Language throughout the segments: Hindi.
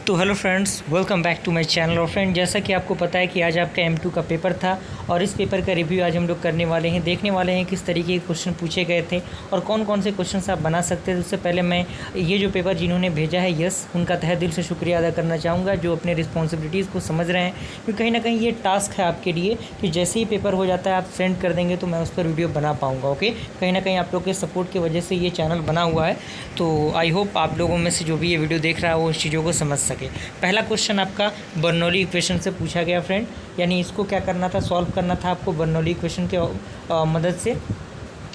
तो hello friends, welcome back to my channel. और फ्रेंड, जैसा कि आपको पता है कि आज आपका M2 का पेपर था और इस पेपर का रिव्यू आज हम लोग करने वाले हैं। देखने वाले हैं किस तरीके के क्वेश्चन पूछे गए थे और कौन कौन से क्वेश्चन आप बना सकते थे। उससे पहले मैं ये जो पेपर जिन्होंने भेजा है उनका तहे दिल से शुक्रिया अदा करना चाहूँगा, जो अपने रिस्पॉन्सिबिलिटीज़ को समझ रहे हैं। क्योंकि कहीं ना कहीं ये टास्क है आपके लिए कि जैसे ही पेपर हो जाता है आप सेंड कर देंगे तो मैं उस पर वीडियो बना पाऊँगा। ओके, कहीं ना कहीं आप लोग के सपोर्ट की वजह से ये चैनल बना हुआ है। तो आई होप आप लोगों में से जो भी ये वीडियो देख रहा है वो उस चीज़ों को समझ सके। पहला क्वेश्चन आपका बर्नौली इक्वेशन से पूछा गया फ्रेंड, यानी इसको क्या करना था, सॉल्व करना था आपको बर्नौली इक्वेशन के मदद से।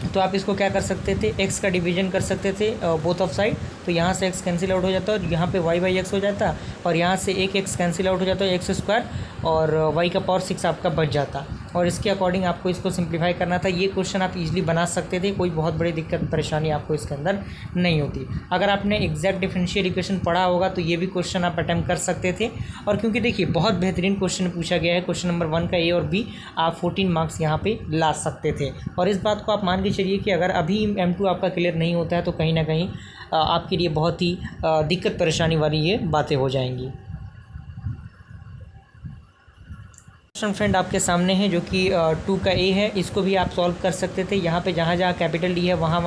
तो आप इसको क्या कर सकते थे, x का डिवीजन कर सकते थे बोथ ऑफ साइड। तो यहाँ से x कैंसिल आउट हो जाता और यहाँ पे y/x हो जाता और यहाँ से एक x कैंसिल आउट हो जाता है x² और y का पावर 6 आपका बच जाता। और इसके अकॉर्डिंग आपको इसको सिंप्लीफाई करना था। ये क्वेश्चन आप इजीली बना सकते थे, कोई बहुत बड़ी दिक्कत परेशानी आपको इसके अंदर नहीं होती। अगर आपने एग्जैक्ट डिफरेंशियल इक्वेशन पढ़ा होगा तो ये भी क्वेश्चन आप अटैम्प्ट कर सकते थे। और क्योंकि देखिए बहुत बेहतरीन क्वेश्चन पूछा गया है, क्वेश्चन नंबर 1 का A और B, आप 14 मार्क्स यहाँ पे ला सकते थे। और इस बात को आप मान के चलिए कि अगर अभी M2 आपका क्लियर नहीं होता है तो कहीं ना कहीं आपके लिए बहुत ही दिक्कत परेशानी वाली ये बातें हो जाएंगी। क्वेश्चन फ्रेंड आपके सामने है जो कि 2 का A है। इसको भी आप सॉल्व कर सकते थे। यहाँ पे जहाँ जहाँ कैपिटल D है वहाँ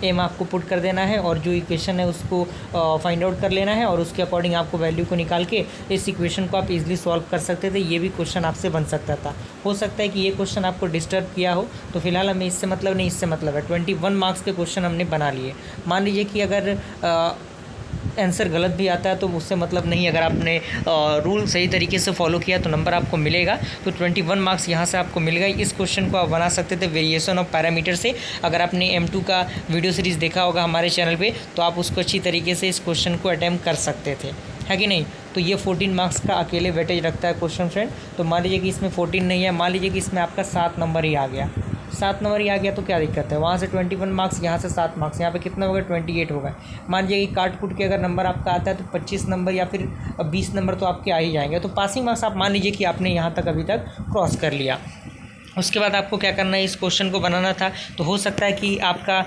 M आपको पुट कर देना है और जो इक्वेशन है उसको फाइंड आउट कर लेना है और उसके अकॉर्डिंग आपको वैल्यू को निकाल के इस इक्वेशन को आप इजीली सॉल्व कर सकते थे। ये भी क्वेश्चन आपसे बन सकता था। हो सकता है कि ये क्वेश्चन आपको डिस्टर्ब किया हो, तो फिलहाल हमें इससे मतलब नहीं, इससे मतलब है 21 मार्क्स के क्वेश्चन हमने बना लिए। मान लीजिए कि अगर आंसर गलत भी आता है तो उससे मतलब नहीं, अगर आपने रूल सही तरीके से फॉलो किया तो नंबर आपको मिलेगा। तो 21 मार्क्स यहाँ से आपको मिल गए। इस क्वेश्चन को आप बना सकते थे वेरिएशन ऑफ पैरामीटर से। अगर आपने M2 का वीडियो सीरीज़ देखा होगा हमारे चैनल पे तो आप उसको अच्छी तरीके से इस क्वेश्चन को अटैम्प्ट कर सकते थे, है कि नहीं। तो ये 14 मार्क्स का अकेले वेटेज रखता है क्वेश्चन फ्रेंड। तो मान लीजिए कि इसमें 14 नहीं है, मान लीजिए कि इसमें आपका 7 नंबर ही आ गया। 7 नंबर ही आ गया तो क्या दिक्कत है, वहाँ से 21 मार्क्स, यहाँ से 7 मार्क्स, यहाँ पे कितना हो गया 28 हो गए। मान लीजिए कि काट कूट के अगर नंबर आपका आता है तो 25 नंबर या फिर 20 नंबर तो आपके आ ही जाएंगे। तो पासिंग मार्क्स आप मान लीजिए कि आपने यहाँ तक अभी तक क्रॉस कर लिया। उसके बाद आपको क्या करना है, इस क्वेश्चन को बनाना था। तो हो सकता है कि आपका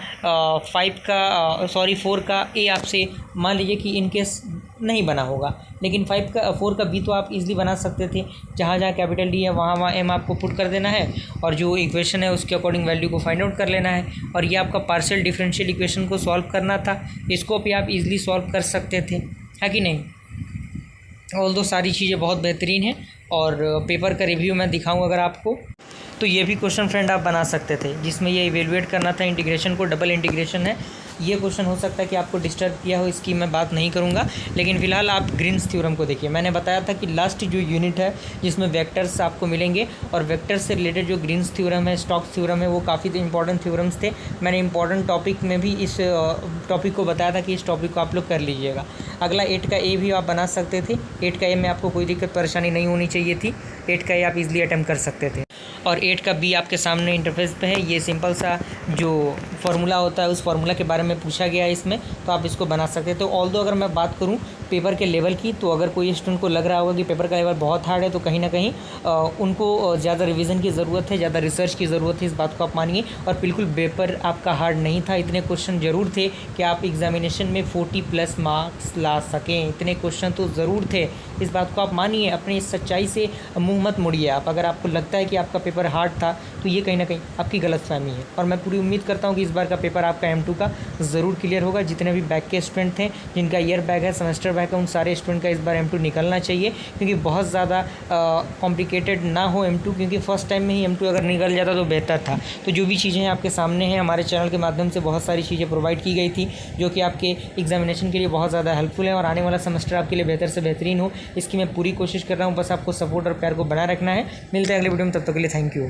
4 का A आपसे मान लीजिए कि इनकेस नहीं बना होगा, लेकिन 4 का B तो आप इजीली बना सकते थे। जहाँ जहाँ कैपिटल D है वहाँ M आपको पुट कर देना है और जो इक्वेशन है उसके अकॉर्डिंग वैल्यू को फाइंड आउट कर लेना है। और ये आपका पार्शियल डिफरेंशियल इक्वेशन को सॉल्व करना था। इसको भी आप इजीली सॉल्व कर सकते थे, है कि नहीं। ऑल्दो सारी चीज़ें बहुत बेहतरीन हैं और पेपर का रिव्यू मैं दिखाऊँ अगर आपको, तो ये भी क्वेश्चन फ्रेंड आप बना सकते थे जिसमें ये इवेलुएट करना था इंटीग्रेशन को, डबल इंटीग्रेशन है। ये क्वेश्चन हो सकता है कि आपको डिस्टर्ब किया हो, इसकी मैं बात नहीं करूँगा। लेकिन फिलहाल आप ग्रीन्स थ्योरम को देखिए। मैंने बताया था कि लास्ट जो यूनिट है जिसमें वेक्टर्स आपको मिलेंगे और वेक्टर्स से रिलेटेड जो ग्रीन्स थ्योरम है, स्टोक्स थ्योरम है, वो काफ़ी इंपॉर्टेंट थ्योरम्स थे। मैंने इंपॉर्टेंट टॉपिक में भी इस टॉपिक को बताया था कि इस टॉपिक को आप लोग कर लीजिएगा। अगला 8 का A भी आप बना सकते थे। 8 का A में आपको कोई दिक्कत परेशानी नहीं होनी चाहिए थी। 8 का A आप इजीली अटेम्प्ट कर सकते थे। और 8 का B आपके सामने इंटरफेस पे है। ये सिंपल सा जो फार्मूला होता है उस फार्मूला के बारे में पूछा गया है इसमें, तो आप इसको बना सकते हैं। तो ऑल्दो अगर मैं बात करूं पेपर के लेवल की, तो अगर कोई स्टूडेंट को लग रहा होगा कि पेपर का लेवल बहुत हार्ड है तो कहीं ना कहीं उनको ज़्यादा रिवीजन की ज़रूरत है, ज़्यादा रिसर्च की ज़रूरत है। इस बात को आप मानिए। और बिल्कुल पेपर आपका हार्ड नहीं था। इतने क्वेश्चन ज़रूर थे कि आप एग्जामिनेशन में 40+ मार्क्स ला सकें। इतने क्वेश्चन तो ज़रूर थे, इस बात को आप मानिए। अपनी इस सच्चाई से मुँह मत मुड़िए आप। अगर आपको लगता है कि आपका पेपर हार्ड था तो ये कहीं ना कहीं आपकी गलतफहमी है। और मैं पूरी उम्मीद करता हूँ कि इस बार का पेपर आपका M2 का ज़रूर क्लियर होगा। जितने भी बैक के स्टूडेंट थे, जिनका ईयर बैक है, सेमेस्टर बैक है, उन सारे स्टूडेंट का इस बार M2 निकलना चाहिए। क्योंकि बहुत ज़्यादा कॉम्प्लिकेटेड ना हो M2, क्योंकि फर्स्ट टाइम में ही M2 अगर निकल जाता तो बेहतर था। तो जो भी चीज़ें आपके सामने हैं, हमारे चैनल के माध्यम से बहुत सारी चीज़ें प्रोवाइड की गई थी जो कि आपके एग्जामिनेशन के लिए बहुत ज़्यादा हेल्पफुल है और आने वाला सेमेस्टर आपके लिए बेहतर से बेहतरीन हो, इसकी मैं पूरी कोशिश कर रहा हूँ। बस आपको सपोर्ट और प्यार को बनाए रखना है। मिलते हैं अगले वीडियो में, तब तक के लिए थैंक यू।